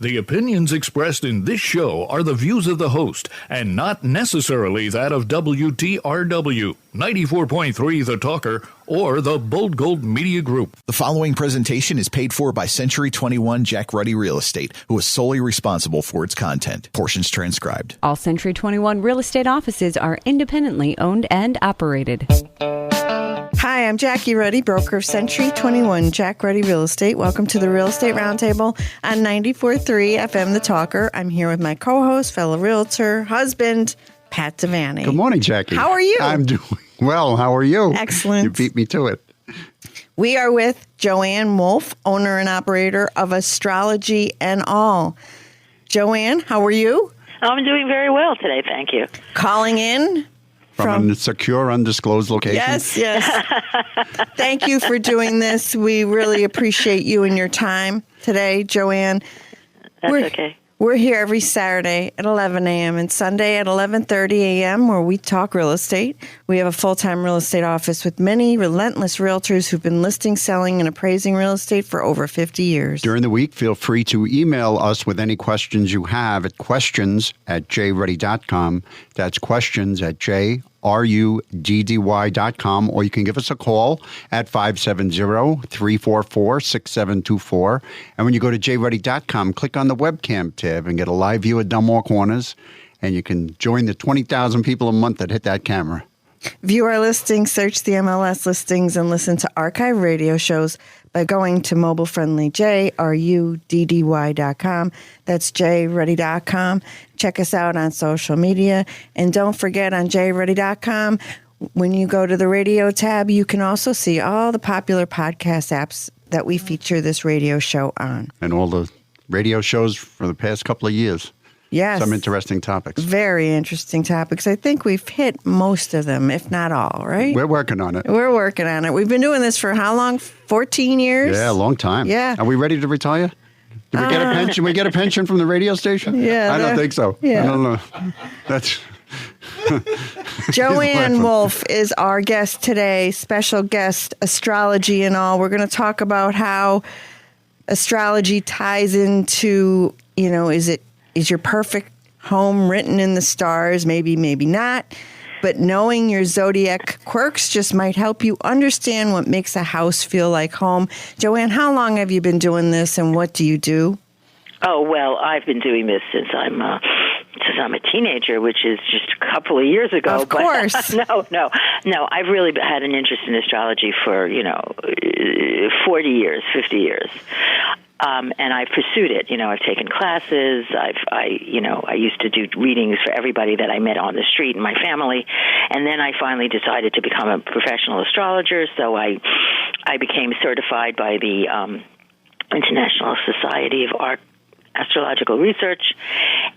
The opinions expressed in this show are the views of the host and not necessarily that of WTRW, 94.3 The Talker, or the Bold Gold Media Group. The following presentation is paid for by Century 21 Jack Ruddy Real Estate, who is solely responsible for its content. Portions transcribed. All Century 21 real estate offices are independently owned and operated. Hi, I'm Jackie Ruddy, broker of Century 21 Jack Ruddy Real Estate. Welcome to the Real Estate Roundtable on 94.3 FM The Talker. I'm here with my co-host, fellow realtor, husband, Pat Devaney. Good morning, Jackie. How are you? I'm doing well. How are you? Excellent. You beat me to it. We are with Joanne Wolf, owner and operator of Astrology and All. Joanne, how are you? I'm doing very well today, thank you. Calling in from a secure, undisclosed location. Yes. Thank you for doing this. We really appreciate you and your time today, Joanne. That's okay. We're here every Saturday at 11 a.m. and Sunday at 11:30 a.m. where we talk real estate. We have a full-time real estate office with many relentless realtors who've been listing, selling, and appraising real estate for over 50 years. During the week, feel free to email us with any questions you have at questions@jruddy.com. That's questions@jruddy.com, or you can give us a call at 570-344-6724. And when you go to jruddy.com, click on the webcam tab and get a live view of Dunmore Corners, and you can join the 20,000 people a month that hit that camera. View our listings, search the MLS listings, and listen to archive radio shows by going to mobile-friendly jruddy.com. That's jruddy.com. Check us out on social media. And don't forget, on jruddy.com, when you go to the radio tab, you can also see all the popular podcast apps that we feature this radio show on. And all the radio shows for the past couple of years. Yes. Some interesting topics. Very interesting topics. I think we've hit most of them, if not all, right? We're working on it. We're working on it. We've been doing this for how long? 14 years? Yeah, a long time. Yeah. Are we ready to retire? Did we get a pension? We get a pension from the radio station? Yeah. I don't think so. Yeah. I don't know. That's Joanne Wolf is our guest today, special guest, astrology and all. We're going to talk about how astrology ties into, is your perfect home written in the stars? Maybe, maybe not. But knowing your zodiac quirks just might help you understand what makes a house feel like home. Joanne, how long have you been doing this, and what do you do? Oh, well, I've been doing this since I'm a teenager, which is just a couple of years ago. Of course. But no. I've really had an interest in astrology for, 40 years, 50 years. And I've pursued it. I've taken classes. I used to do readings for everybody that I met on the street in my family. And then I finally decided to become a professional astrologer. So I became certified by the International Society of Astrological Research.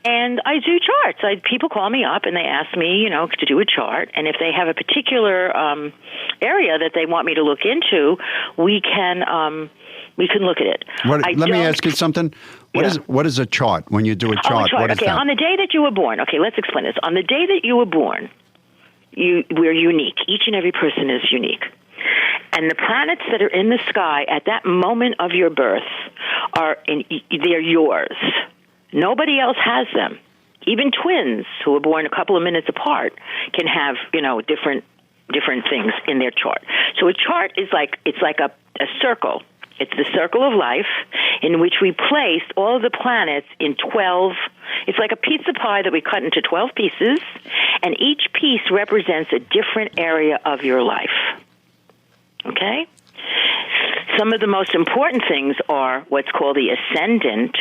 And I do charts. People call me up and they ask me, to do a chart. And if they have a particular area that they want me to look into, we can look at it. Let me ask you something. What is a chart when you do a chart? Oh, a chart. What is okay, that? On the day that you were born. Okay, let's explain this. On the day that you were born, we're unique. Each and every person is unique. And the planets that are in the sky at that moment of your birth they're yours. Nobody else has them. Even twins who were born a couple of minutes apart can have, different things in their chart. So a chart is like a circle. It's the circle of life in which we place all of the planets in 12. It's like a pizza pie that we cut into 12 pieces, and each piece represents a different area of your life. Okay? Some of the most important things are what's called the ascendant,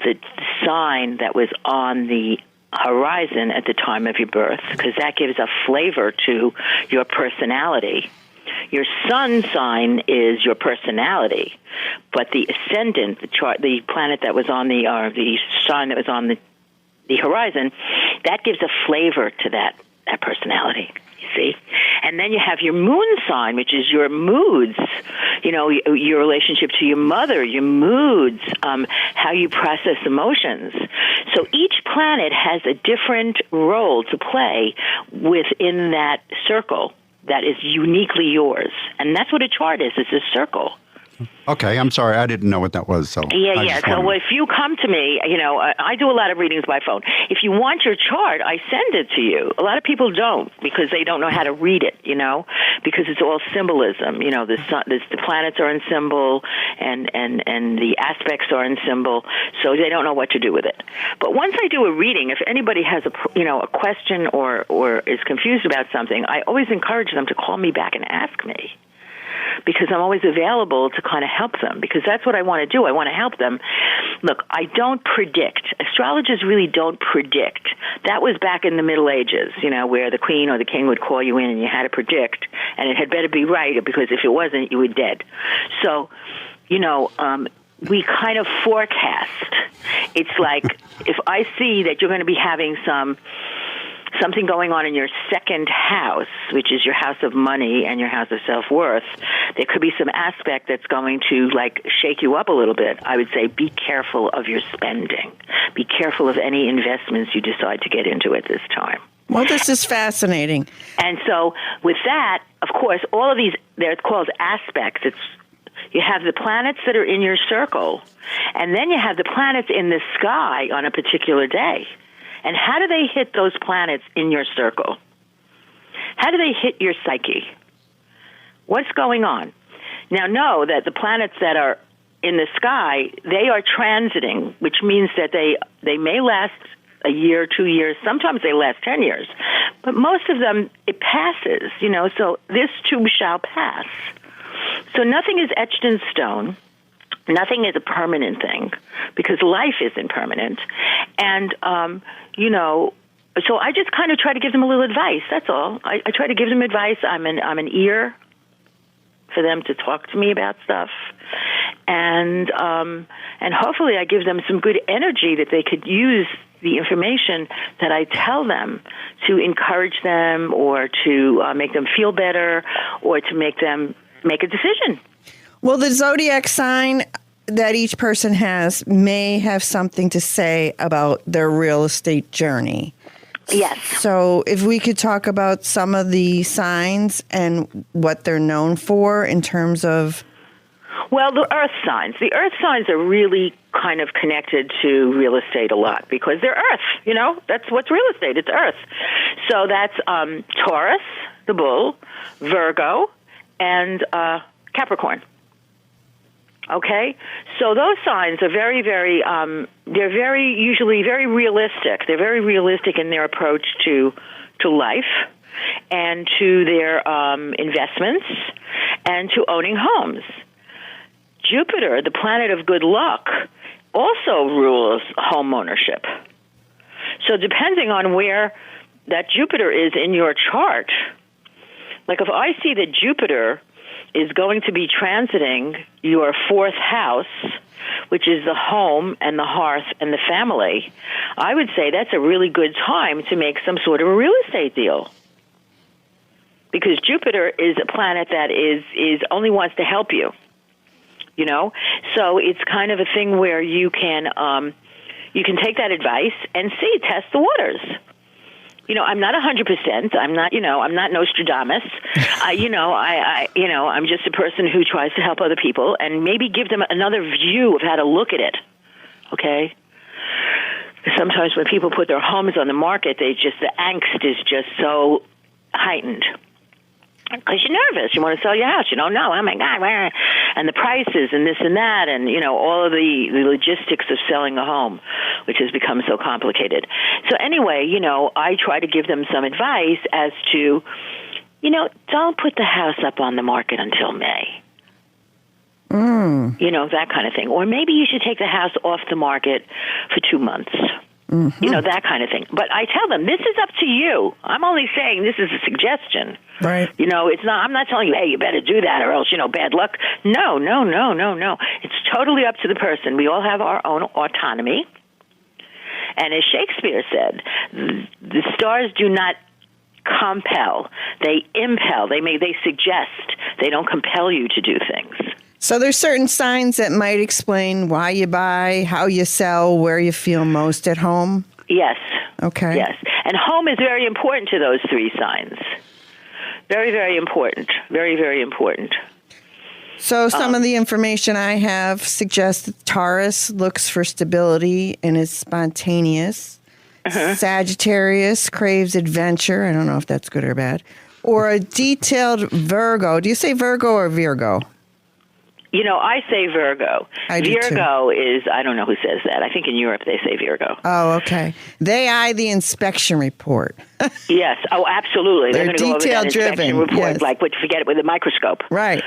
the sign that was on the horizon at the time of your birth, because that gives a flavor to your personality. Your sun sign is your personality, but the ascendant, the planet that was on the sign that was on the horizon, that gives a flavor to that personality. You see, and then you have your moon sign, which is your moods. Your relationship to your mother, your moods, how you process emotions. So each planet has a different role to play within that circle that is uniquely yours. And that's what a chart is. It's a circle. Okay, I'm sorry. I didn't know what that was. So Yeah. So if you come to me, I do a lot of readings by phone. If you want your chart, I send it to you. A lot of people don't because they don't know how to read it, because it's all symbolism. The sun, the planets are in symbol and the aspects are in symbol, so they don't know what to do with it. But once I do a reading, if anybody has a question or is confused about something, I always encourage them to call me back and ask me, because I'm always available to kind of help them, because that's what I want to do. I want to help them. Look, I don't predict. Astrologers really don't predict. That was back in the Middle Ages, where the queen or the king would call you in and you had to predict, and it had better be right, because if it wasn't, you were dead. So, we kind of forecast. It's like if I see that you're going to be having something going on in your second house, which is your house of money and your house of self-worth, there could be some aspect that's going to shake you up a little bit. I would say be careful of your spending. Be careful of any investments you decide to get into at this time. Well, this is fascinating. And so with that, of course, all of these, they're called aspects. You have the planets that are in your circle, and then you have the planets in the sky on a particular day. And how do they hit those planets in your circle? How do they hit your psyche? What's going on? Now, know that the planets that are in the sky, they are transiting, which means that they may last a year, 2 years. Sometimes they last 10 years. But most of them, it passes, so this too shall pass. So nothing is etched in stone. Nothing is a permanent thing, because life isn't permanent. And, so I just kind of try to give them a little advice. That's all. I try to give them advice. I'm an ear for them to talk to me about stuff. And hopefully I give them some good energy that they could use the information that I tell them to encourage them or to make them feel better or to make them make a decision. Well, the zodiac sign that each person has may have something to say about their real estate journey. Yes. So if we could talk about some of the signs and what they're known for in terms of... Well, the earth signs. The earth signs are really kind of connected to real estate a lot because they're earth, That's what's real estate. It's earth. So that's Taurus, the bull, Virgo, and Capricorn. Okay, so those signs are very, very, they're usually very realistic. They're very realistic in their approach to life and to their investments and to owning homes. Jupiter, the planet of good luck, also rules home ownership. So depending on where that Jupiter is in your chart, like if I see that Jupiter is going to be transiting your fourth house, which is the home and the hearth and the family, I would say that's a really good time to make some sort of a real estate deal. Because Jupiter is a planet that is only wants to help you, So it's kind of a thing where you can take that advice and test the waters. I'm not 100%. I'm not Nostradamus. I'm just a person who tries to help other people and maybe give them another view of how to look at it. Okay? Sometimes when people put their homes on the market, the angst is just so heightened. Because you're nervous. You want to sell your house. You don't know. Oh, my God. Where? And the prices and this and that and, all of the logistics of selling a home, which has become so complicated. So anyway, I try to give them some advice as to, don't put the house up on the market until May. That kind of thing. Or maybe you should take the house off the market for 2 months. Mm-hmm. That kind of thing. But I tell them, this is up to you. I'm only saying this is a suggestion. Right. It's not, I'm not telling you, hey, you better do that or else, bad luck. No. It's totally up to the person. We all have our own autonomy. And as Shakespeare said, the stars do not compel. They impel. They suggest. They don't compel you to do things. So there's certain signs that might explain why you buy, how you sell, where you feel most at home? Yes. Okay. Yes. And home is very important to those three signs. Very, very important. Very, very important. So some of the information I have suggests that Taurus looks for stability and is spontaneous. Sagittarius craves adventure. I don't know if that's good or bad. Or a detailed Virgo. Do you say Virgo or Virgo? You know, I say Virgo. I do Virgo is, I don't know who says that. I think in Europe they say Virgo. Oh, okay. They eye the inspection report. Yes. Oh, absolutely. They're going to go over that inspection detail-driven, report, yes. like what you forget it with a microscope. Right.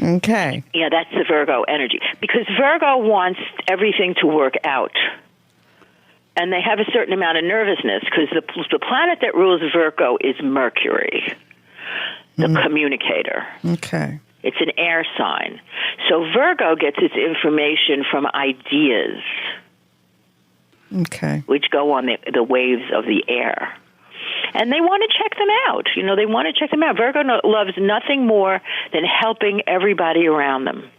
Okay. Yeah, that's the Virgo energy. Because Virgo wants everything to work out. And they have a certain amount of nervousness because the planet that rules Virgo is Mercury, the communicator. Okay. It's an air sign. So Virgo gets its information from ideas, Okay. which go on the waves of the air. And they want to check them out. You know, they want to check them out. Virgo loves nothing more than helping everybody around them.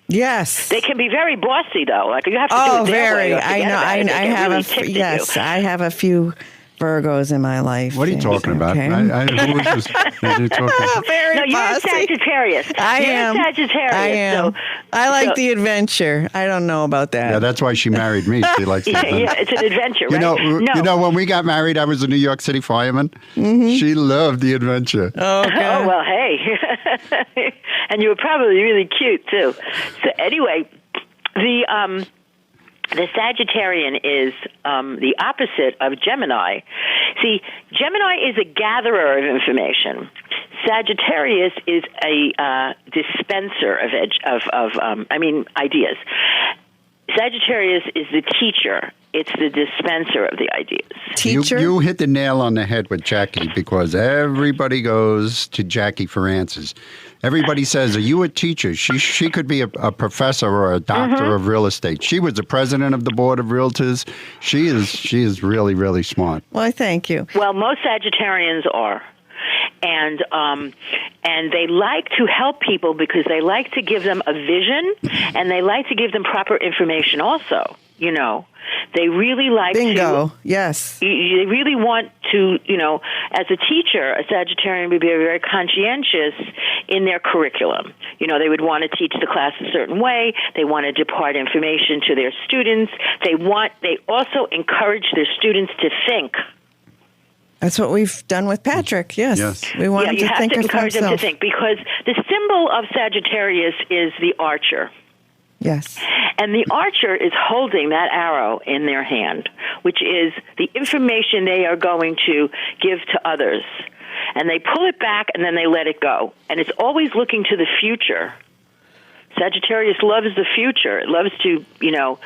Yes. They can be very bossy, though. Like you have to do it their way. Very. I know. I have really a ticked at you. yes. I have a few Virgos in my life. What are you talking about? Okay. Who is this? Are you talking? Very No, you're a bossy. Sagittarius. You're a Sagittarius. I am. So, I like the adventure. I don't know about that. Yeah, that's why she married me. She likes yeah, it. it's an adventure, right? You know, when we got married, I was a New York City fireman. She loved the adventure. Okay. Oh, well, hey. And you were probably really cute, too. So anyway, the Sagittarian is the opposite of Gemini. See, Gemini is a gatherer of information. Sagittarius is a dispenser of ideas. Sagittarius is the teacher. It's the dispenser of the ideas. Teacher? You hit the nail on the head with Jackie because everybody goes to Jackie for answers. Everybody says, are you a teacher? She could be a professor or a doctor of real estate. She was the president of the board of realtors. She is really, really smart. Well, thank you. Well, most Sagittarians are. And they like to help people because they like to give them a vision and they like to give them proper information also, you know. They really like Bingo. Yes. They really want to, you know, as a teacher, a Sagittarian would be very conscientious in their curriculum. You know, they would want to teach the class a certain way. They want to depart information to their students. They also encourage their students to think. That's what we've done with Patrick. Yes. We want him you to have think to of encourage them himself. to think because the symbol of Sagittarius is the archer. Yes. And the archer is holding that arrow in their hand, which is the information they are going to give to others. And they pull it back and then they let it go. And it's always looking to the future. Sagittarius loves the future. It loves to, you know,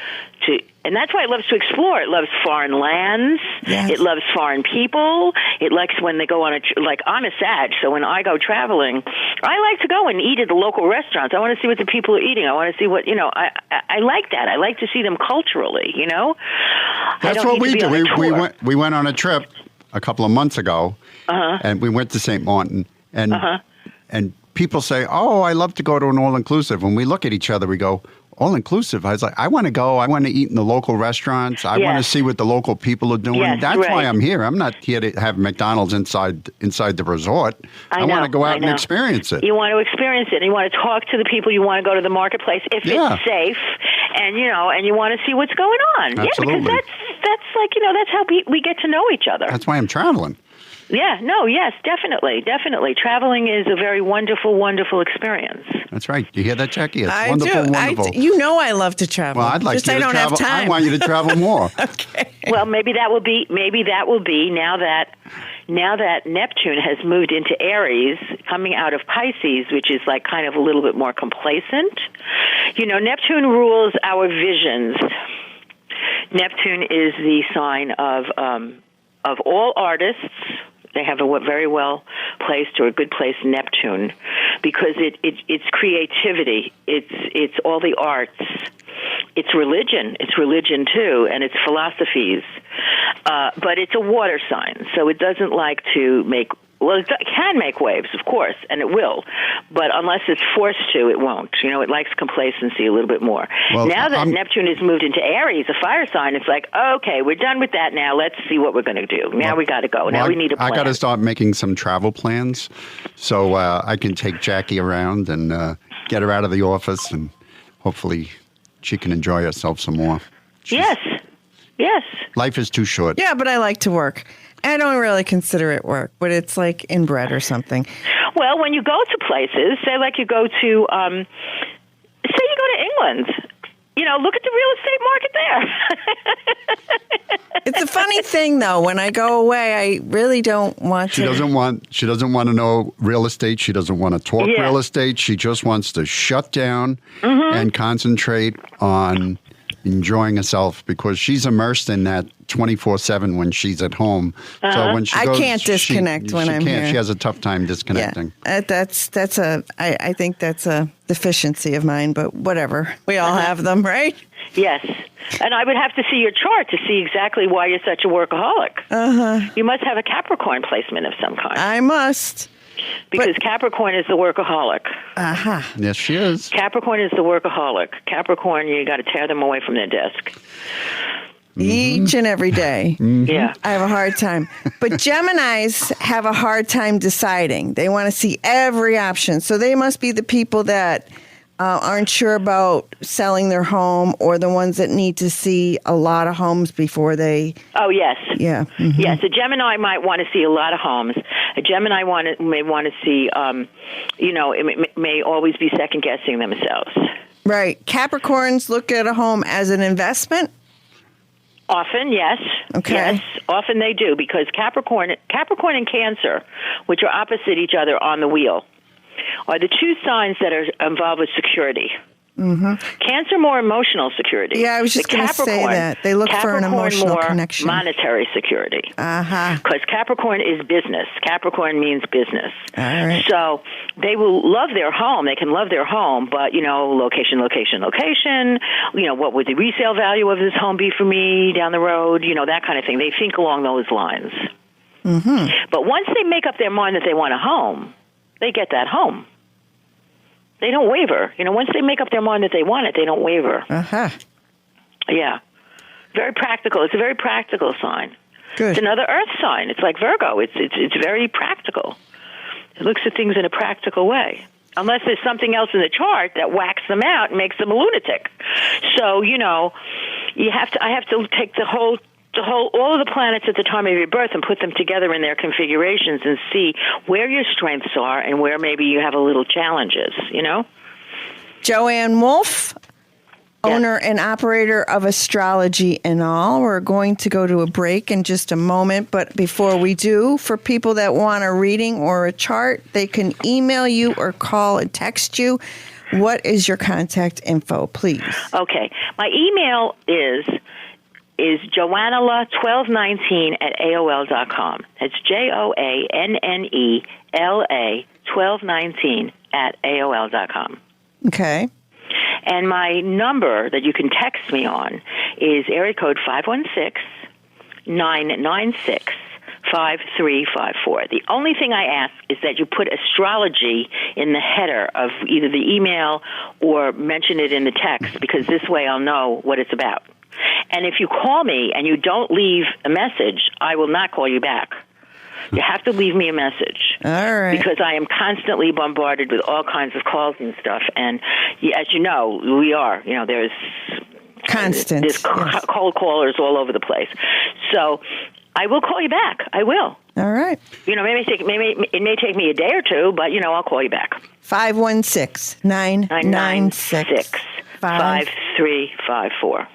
and that's why it loves to explore. It loves foreign lands. Yes. It loves foreign people. It likes when they go on like I'm a Sag, so when I go traveling, I like to go and eat at the local restaurants. I want to see what the people are eating. I want to see what, you know, I like that. I like to see them culturally, you know. That's what we do. We went on a trip a couple of months ago, and we went to St. Martin, and people say, "Oh, I love to go to an all-inclusive." When we look at each other, we go, "All-inclusive?" I was like, "I want to go. I want to eat in the local restaurants. I want to see what the local people are doing." Yes, That's right. why I'm here. I'm not here to have McDonald's inside the resort. I want to go out and experience it. You want to experience it. And you want to talk to the people. You want to go to the marketplace if it's safe, and you know, and you want to see what's going on. Absolutely. Yeah, because that's like, you know, that's how we get to know each other. That's why I'm traveling. Yeah, no, yes, definitely. Traveling is a very wonderful, wonderful experience. That's right. You hear that, Jackie? It's I wonderful, do. wonderful. You know I love to travel. Well, I'd like Just you I to don't travel. have time. I want you to travel more. Okay. Well, maybe that will be now that Neptune has moved into Aries, coming out of Pisces, which is like kind of a little bit more complacent. You know, Neptune rules our visions. Neptune is the sign of all artists. They have a very well placed or a good place Neptune because it's creativity. It's all the arts. It's religion. It's religion too, and it's philosophies. But it's a water sign, so it doesn't like to make. Well, it can make waves, of course, and it will. But unless it's forced to, it won't. You know, it likes complacency a little bit more. Well, now that Neptune has moved into Aries, a fire sign, it's like, okay, we're done with that now. Let's see what we're going to do. Now we got to go. Now we need a plan. I got to start making some travel plans so I can take Jackie around and get her out of the office, and hopefully she can enjoy herself some more. Yes. Life is too short. Yeah, but I like to work. I don't really consider it work, but it's like inbred or something. Well, when you go to places, say like you go to, say you go to England, look at the real estate market there. It's a funny thing, though. When I go away, I really don't want to. She doesn't want to know real estate. She doesn't want to talk real estate. She just wants to shut down and concentrate on enjoying herself, because she's immersed in that 24/7 when she's at home. So when she goes, I can't disconnect when I'm here. She has a tough time disconnecting. Yeah, I think that's a deficiency of mine, but whatever. We all have them, right? Yes. And I would have to see your chart to see exactly why you're such a workaholic. You must have a Capricorn placement of some kind. I must. Because Capricorn is the workaholic. Yes, she is. Capricorn is the workaholic. Capricorn, you got to tear them away from their desk. Each and every day. Yeah. I have a hard time. But Geminis have a hard time deciding. They want to see every option. So they must be the people that aren't sure about selling their home, or the ones that need to see a lot of homes before they... Oh, yes. Yeah. Yes, a Gemini might want to see a lot of homes. A Gemini may want to see, it may always be second-guessing themselves. Right. Capricorns look at a home as an investment? Often, yes. Okay. Yes, often they do, because Capricorn and Cancer, which are opposite each other on the wheel, are the two signs that are involved with security. Cancer, more emotional security. Yeah, I was just going to say that. They look for an emotional connection. Monetary security. Uh-huh. Because Capricorn is business. Capricorn means business. All right. So they will love their home. They can love their home, but, location. What would the resale value of this home be for me down the road? That kind of thing. They think along those lines. But once they make up their mind that they want a home, they get that home. They don't waver. Once they make up their mind that they want it, they don't waver. Yeah. Very practical. It's a very practical sign. Good. It's another earth sign. It's like Virgo. It's very practical. It looks at things in a practical way. Unless there's something else in the chart that whacks them out and makes them a lunatic. So, I have to take all of the planets at the time of your birth and put them together in their configurations and see where your strengths are and where maybe you have a little challenges, Joanne Wolf, owner and operator of Astrology and All. We're going to go to a break in just a moment, but before we do, for people that want a reading or a chart, they can email you or call and text you. What is your contact info, please? Okay. My email is joannela1219@AOL.com. It's JOANNELA 1219@AOL.com. Okay. And my number that you can text me on is area code 516-996-5354. The only thing I ask is that you put astrology in the header of either the email or mention it in the text, because this way I'll know what it's about. And if you call me and you don't leave a message, I will not call you back. You have to leave me a message. All right. Because I am constantly bombarded with all kinds of calls and stuff. And as you know, we are. There's constant. There's cold callers all over the place. So I will call you back. I will. All right. Maybe it may take me a day or two, but I'll call you back. 516-996-5354.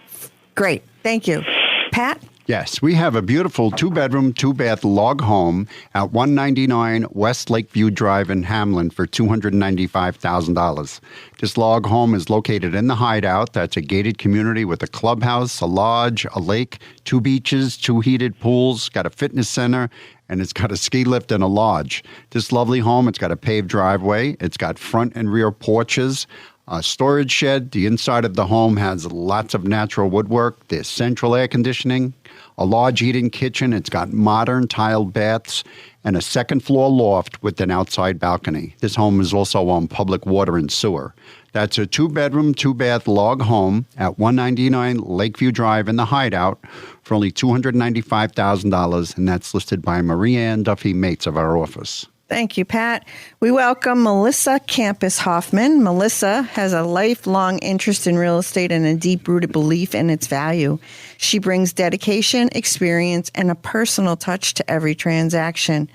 Great. Thank you. Pat? Yes, we have a beautiful 2-bedroom, 2-bath log home at 199 West Lakeview Drive in Hamlin for $295,000. This log home is located in the Hideout. That's a gated community with a clubhouse, a lodge, a lake, 2 beaches, 2 heated pools, got a fitness center, and it's got a ski lift and a lodge. This lovely home, it's got a paved driveway. It's got front and rear porches, a storage shed. The inside of the home has lots of natural woodwork. There's central air conditioning, a large eat-in kitchen. It's got modern tiled baths and a second-floor loft with an outside balcony. This home is also on public water and sewer. That's a 2-bedroom, 2-bath log home at 199 Lakeview Drive in the Hideout for only $295,000, and that's listed by Marie Ann Duffy Mates of our office. Thank you, Pat. We welcome Melissa Campus Hoffman. Melissa has a lifelong interest in real estate and a deep-rooted belief in its value. She brings dedication, experience, and a personal touch to every transaction.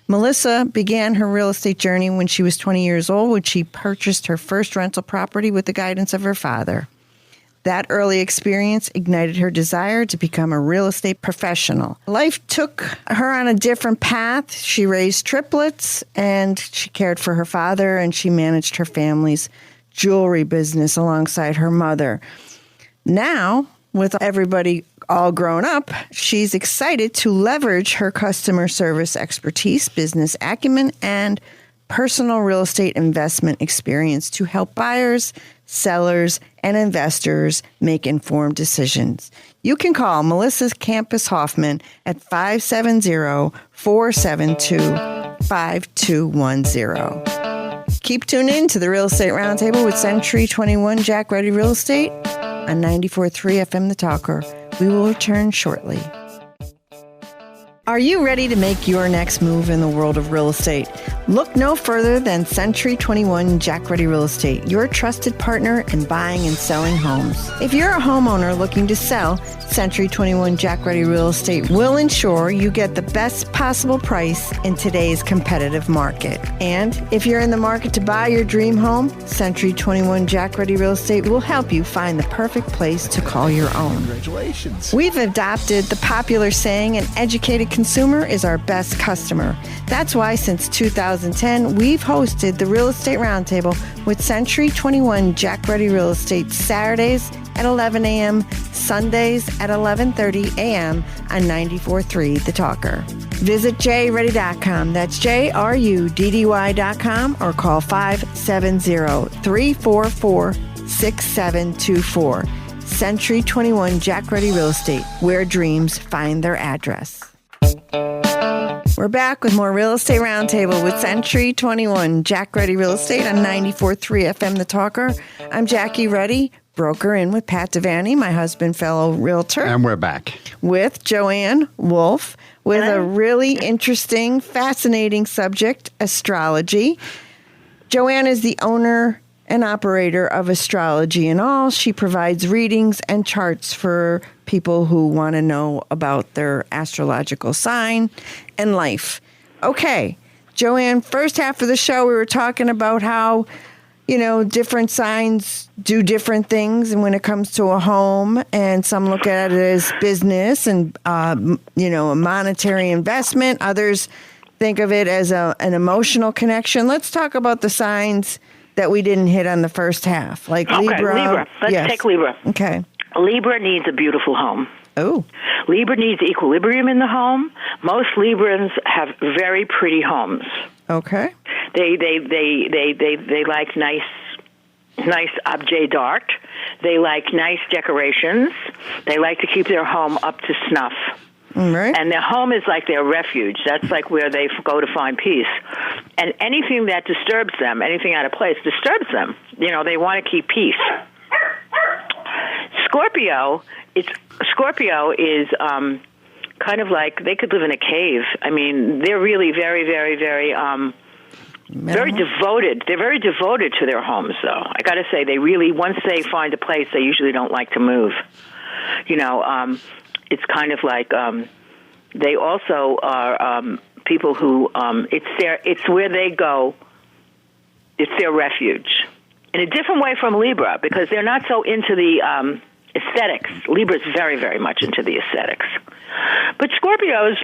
Melissa began her real estate journey when she was 20 years old, when she purchased her first rental property with the guidance of her father. That early experience ignited her desire to become a real estate professional. Life took her on a different path. She raised triplets, and she cared for her father, and she managed her family's jewelry business alongside her mother. Now, with everybody all grown up, she's excited to leverage her customer service expertise, business acumen, and personal real estate investment experience to help buyers, sellers, and investors make informed decisions. You can call Melissa Campus Hoffman at 570-472-5210. Keep tuned in to the Real Estate Roundtable with Century 21 Jack Ready Real Estate on 94.3 FM The Talker. We will return shortly. Are you ready to make your next move in the world of real estate? Look no further than Century 21 Jack Ready Real Estate, your trusted partner in buying and selling homes. If you're a homeowner looking to sell, Century 21 Jack Ready Real Estate will ensure you get the best possible price in today's competitive market. And if you're in the market to buy your dream home, Century 21 Jack Ready Real Estate will help you find the perfect place to call your own. Congratulations. We've adopted the popular saying, an educated consumer is our best customer. That's why since 2010, we've hosted the Real Estate Roundtable with Century 21 Jack Ready Real Estate Saturdays at 11 a.m., Sundays at 11:30 a.m. on 94.3 The Talker. Visit jready.com. That's JRUDDY.com or call 570-344-6724. Century 21 Jack Ready Real Estate, where dreams find their address. We're back with more Real Estate Roundtable with Century 21 Jack Ready Real Estate on 94.3 FM The Talker. I'm Jackie Reddy, broker in with Pat Devaney, my husband, fellow realtor. And we're back. With Joanne Wolf with a really interesting, fascinating subject, astrology. Joanne is the owner and operator of Astrology and All. She provides readings and charts for people who want to know about their astrological sign and life. Okay, Joanne, first half of the show, we were talking about how, different signs do different things. And when it comes to a home, and some look at it as business and, a monetary investment. Others think of it as an emotional connection. Let's talk about the signs that we didn't hit on the first half, like okay, Libra. Let's take Libra. Okay. Libra needs a beautiful home. Oh. Libra needs equilibrium in the home. Most Librans have very pretty homes. Okay. They like nice objet d'art. They like nice decorations. They like to keep their home up to snuff. Right. And their home is like their refuge. That's like where they go to find peace. And anything that disturbs them, anything out of place, disturbs them. They want to keep peace. Scorpio is kind of like they could live in a cave. I mean, they're really very, very, very, very devoted. They're very devoted to their homes, though. I got to say, they really, once they find a place, they usually don't like to move. It's kind of like they also are people who it's where they go. It's their refuge in a different way from Libra, because they're not so into the aesthetics. Libra is very, very much into the aesthetics, but Scorpios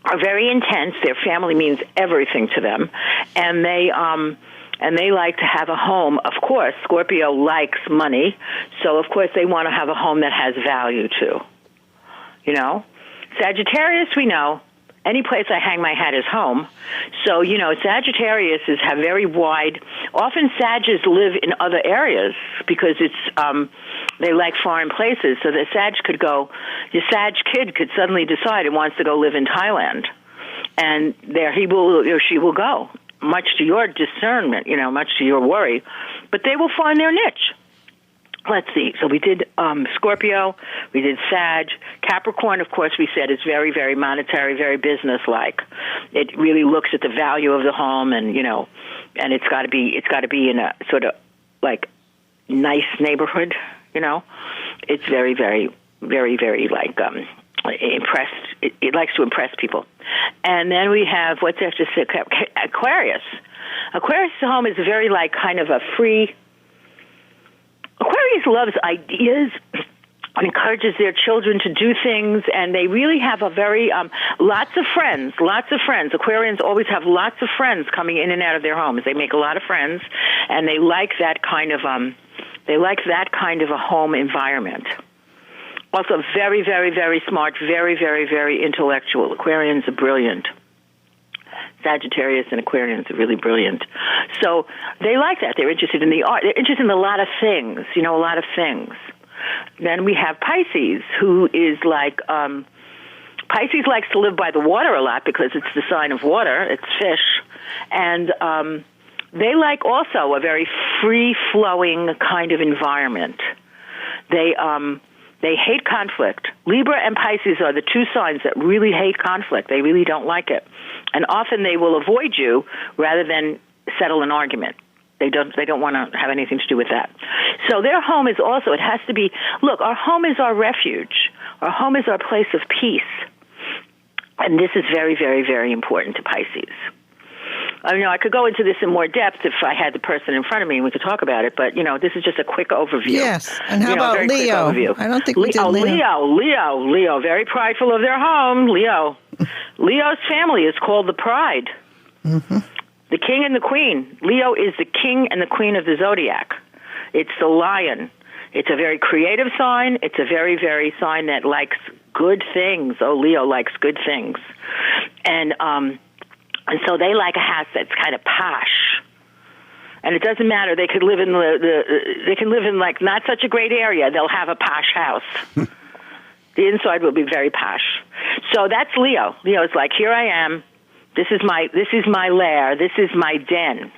are very intense. Their family means everything to them, and they like to have a home. Of course, Scorpio likes money, so of course they want to have a home that has value too. Sagittarius, we know, any place I hang my hat is home. So, Sagittarius have very wide, often Sages live in other areas because they like foreign places. So the Sag kid could suddenly decide it wants to go live in Thailand. And there he will or she will go, much to your discernment, much to your worry. But they will find their niche. let's see. So we did Scorpio, we did Sag, Capricorn. Of course, we said is very, very monetary, very business-like. It really looks at the value of the home, and and it's got to be in a sort of like nice neighborhood. It's very, very, very, very like impressed. It likes to impress people. And then we have what's after Aquarius. Aquarius' home is very like kind of a free. Aquarius loves ideas and encourages their children to do things, and they really have a very lots of friends. Aquarians always have lots of friends coming in and out of their homes. They make a lot of friends, and they like that kind of a home environment. Also, very, very, very smart, very, very, very intellectual. Aquarians are brilliant. Sagittarius and Aquarians are really brilliant. So they like that. They're interested in the art. They're interested in a lot of things, a lot of things. Then we have Pisces, who is like, Pisces likes to live by the water a lot because it's the sign of water. It's fish. And they like also a very free-flowing kind of environment. They hate conflict. Libra and Pisces are the two signs that really hate conflict. They really don't like it. And often they will avoid you rather than settle an argument. They don't want to have anything to do with that. So their home is also, it has to be, look, our home is our refuge. Our home is our place of peace. And this is very, very, very important to Pisces. I could go into this in more depth if I had the person in front of me and we could talk about it, but, this is just a quick overview. Yes, and how about Leo? I don't think we did Leo. Leo, very prideful of their home. Leo's family is called the Pride. Mm-hmm. The king and the queen. Leo is the king and the queen of the Zodiac. It's the lion. It's a very creative sign. It's a very, very sign that likes good things. Oh, Leo likes good things. And so they like a house that's kind of posh. And it doesn't matter. They could live in they can live in like not such a great area. They'll have a posh house. The inside will be very posh. So that's Leo. Leo's like, here I am. This is my lair. This is my den.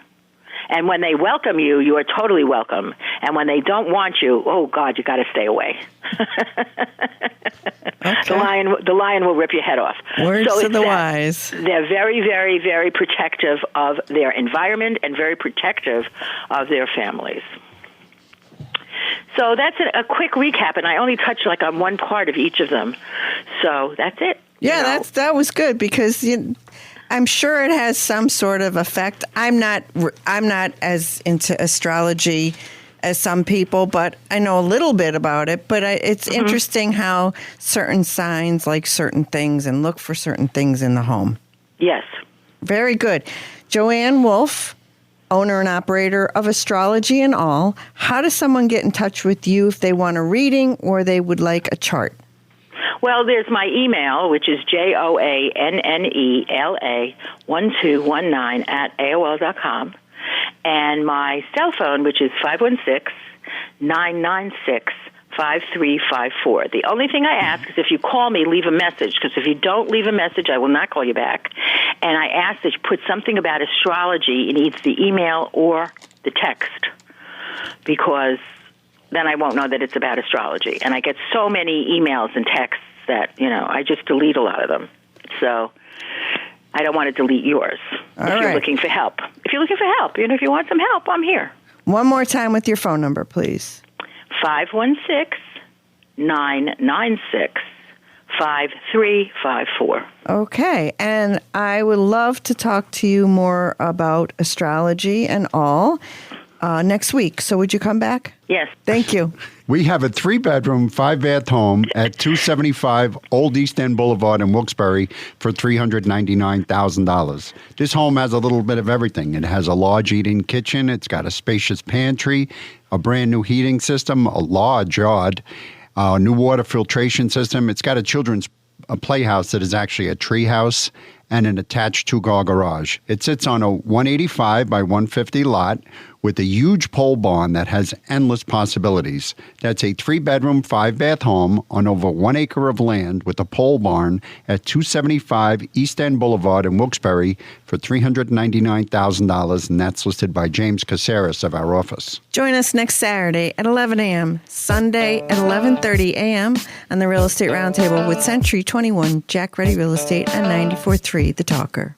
And when they welcome you, you are totally welcome. And when they don't want you, oh God, you got to stay away. Okay. The lion will rip your head off. Words of the wise. They're very, very, very protective of their environment and very protective of their families. So that's a quick recap, and I only touched like on one part of each of them. So that's it. Yeah, that was good because I'm sure it has some sort of effect. I'm not as into astrology as some people, but I know a little bit about it. But it's interesting how certain signs like certain things and look for certain things in the home. Yes. Very good. Joanne Wolf, owner and operator of Astrology and All. How does someone get in touch with you if they want a reading or they would like a chart? Well, there's my email, which is joannela1219@AOL.com, and my cell phone, which is 516-996-5354. The only thing I ask is if you call me, leave a message, because if you don't leave a message, I will not call you back. And I ask that you put something about astrology in either the email or the text, because then I won't know that it's about astrology. And I get so many emails and texts that, I just delete a lot of them. So I don't want to delete yours you're looking for help. If you're looking for help, if you want some help, I'm here. One more time with your phone number, please. 516-996-5354. Okay, and I would love to talk to you more about astrology and all next week. So would you come back? Yes. Thank you. We have a 3-bedroom, 5-bath home at 275 Old East End Boulevard in Wilkes-Barre for $399,000. This home has a little bit of everything. It has a large eating kitchen. It's got a spacious pantry, a brand new heating system, a large yard, a new water filtration system. It's got a children's playhouse that is actually a tree house and an attached 2-car garage. It sits on a 185 by 150 lot with a huge pole barn that has endless possibilities. That's a 3-bedroom, 5-bath home on over 1 acre of land with a pole barn at 275 East End Boulevard in Wilkes-Barre for $399,000, and that's listed by James Caceres of our office. Join us next Saturday at 11 a.m., Sunday at 11:30 a.m. on the Real Estate Roundtable with Century 21 Jack Ready Real Estate and 94.3 The Talker.